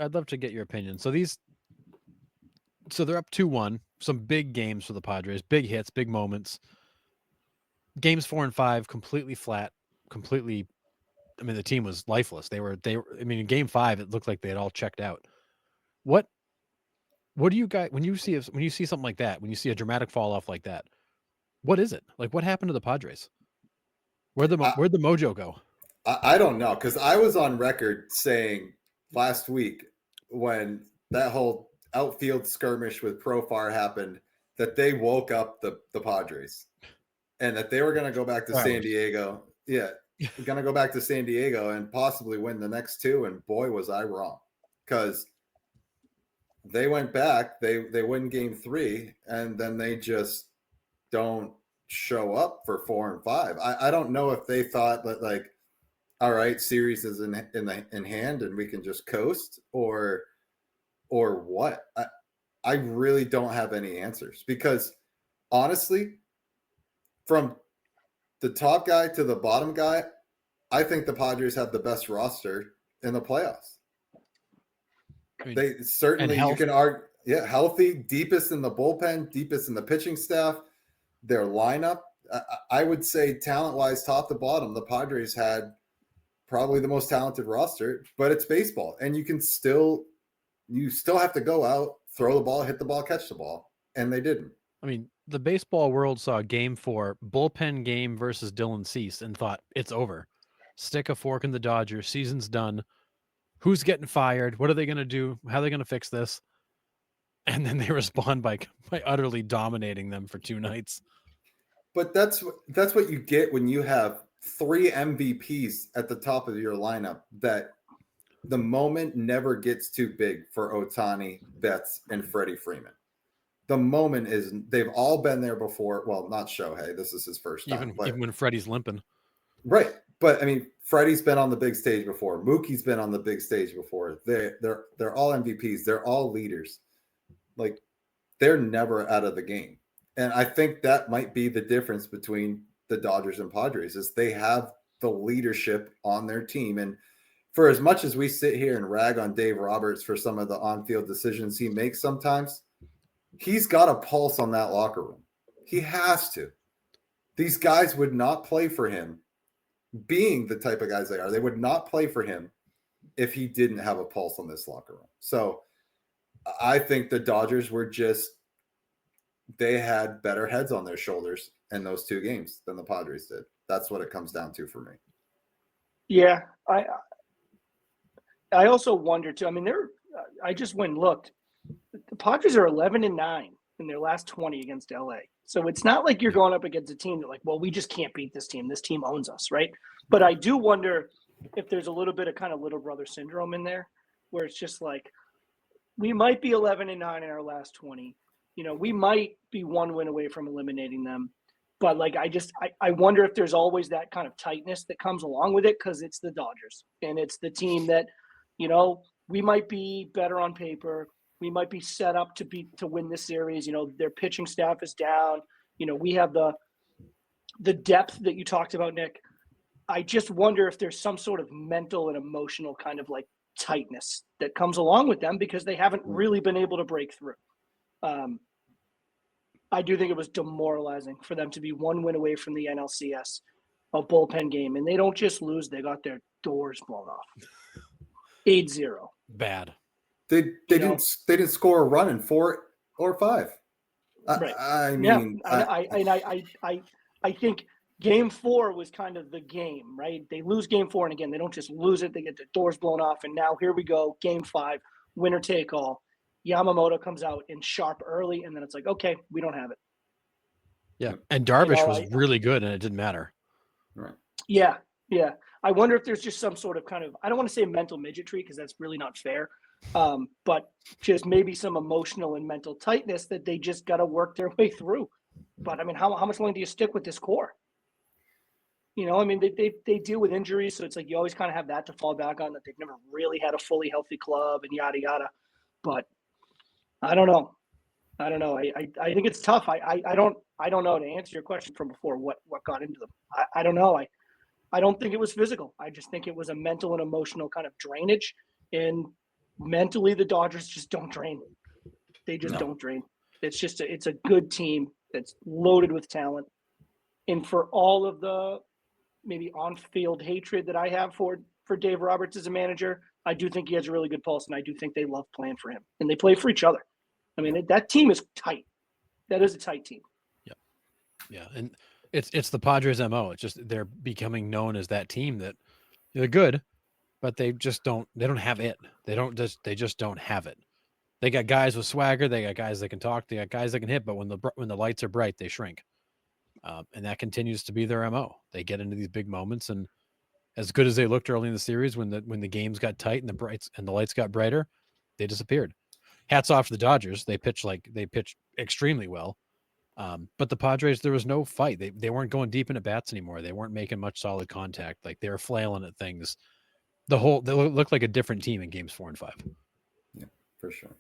I'd love to get your opinion. So they're up 2-1. Some big games for the Padres, big hits, big moments. Games 4 and 5 completely flat, completely. I mean, the team was lifeless. They were. I mean, in Game 5, it looked like they had all checked out. What What do you guys when you see something like that? When you see a dramatic fall off like that, what is it? Like, what happened to the Padres? I, Where'd the mojo go? I don't know, because I was on record saying last week when that whole outfield skirmish with Profar happened that they woke up the Padres and that they were going to go back to San Fireworks. Diego. Yeah, going to go back to San Diego and possibly win the next two. And boy, was I wrong, because they went back, they win game 3, and then they just don't show up for 4 and 5. I don't know if they thought that, like, all right, series is in hand and we can just coast, or what. I really don't have any answers, because honestly, from the top guy to the bottom guy, I think the Padres have the best roster in the playoffs. I mean, They certainly, you can argue, yeah, healthy, deepest in the bullpen, deepest in the pitching staff, their lineup. I would say talent-wise, top to bottom, the Padres had probably the most talented roster, but it's baseball, and you still have to go out, throw the ball, hit the ball, catch the ball, and they didn't. I mean, the baseball world saw Game 4 bullpen game versus Dylan Cease and thought it's over. Stick a fork in the Dodgers. Season's done. Who's getting fired? What are they going to do? How are they going to fix this? And then they respond by utterly dominating them for 2 nights. But that's what you get when you have 3 MVPs at the top of your lineup, that the moment never gets too big for Ohtani, Betts, and Freddie Freeman. The moment is, they've all been there before. Well, not Shohei. This is his first time. Even when Freddie's limping. Right. But I mean, Freddie's been on the big stage before. Mookie's been on the big stage before. They're all MVPs. They're all leaders. Like, they're never out of the game. And I think that might be the difference between the Dodgers and Padres, is they have the leadership on their team. And for as much as we sit here and rag on Dave Roberts for some of the on-field decisions he makes sometimes, he's got a pulse on that locker room. He has to. These guys would not play for him, being the type of guys they are. They would not play for him if he didn't have a pulse on this locker room. So I think the Dodgers were they had better heads on their shoulders in those 2 games than the Padres did. That's what it comes down to for me. Yeah, I also wonder too. I mean, I just went and looked. The Padres are 11-9 in their last 20 against LA. So it's not like you're going up against a team that, like, well, we just can't beat this team. This team owns us, right? But I do wonder if there's a little bit of kind of little brother syndrome in there, where it's just like, we might be 11-9 in our last 20. You know, we might be 1 win away from eliminating them. But like, I wonder if there's always that kind of tightness that comes along with it, because it's the Dodgers and it's the team that, you know, we might be better on paper. We might be set up to win this series. You know, their pitching staff is down. You know, we have the depth that you talked about, Nick. I just wonder if there's some sort of mental and emotional kind of like tightness that comes along with them, because they haven't really been able to break through. I do think it was demoralizing for them to be 1 win away from the NLCS, a bullpen game, and they don't just lose; they got their doors blown off. 8-0. Bad. They didn't score a run in 4 or 5. Right. I mean, I think Game 4 was kind of the game, right? They lose Game 4, and again, they don't just lose it; they get their doors blown off. And now here we go, Game 5, winner take all. Yamamoto comes out in sharp early, and then it's like, okay, we don't have it. Yeah, and Darvish was really good, and it didn't matter. Right. Yeah. I wonder if there's just some sort of kind of, I don't want to say mental midgetry, because that's really not fair, but just maybe some emotional and mental tightness that they just got to work their way through. But I mean, how much longer do you stick with this core? You know, I mean, they deal with injuries, so it's like you always kind of have that to fall back on, that they've never really had a fully healthy club and yada yada. But I don't know. I think it's tough. I don't know, to answer your question from before, what got into them. I don't know. I don't think it was physical. I just think it was a mental and emotional kind of drainage. And mentally, the Dodgers just don't drain. They just don't drain. It's a good team that's loaded with talent. And for all of the maybe on-field hatred that I have for Dave Roberts as a manager, I do think he has a really good pulse, and I do think they love playing for him. And they play for each other. I mean, that team is tight. That is a tight team. Yeah, and it's the Padres MO. It's just they're becoming known as that team that they're good, but they don't have it. They just don't have it. They got guys with swagger, they got guys that can talk, they got guys that can hit, but when the lights are bright, they shrink. And that continues to be their MO. They get into these big moments, and as good as they looked early in the series when the games got tight and the lights got brighter, they disappeared. Hats off to the Dodgers. They pitched extremely well. But the Padres, there was no fight. They weren't going deep into bats anymore. They weren't making much solid contact. Like, they were flailing at things. They looked like a different team in games 4 and 5. Yeah, for sure.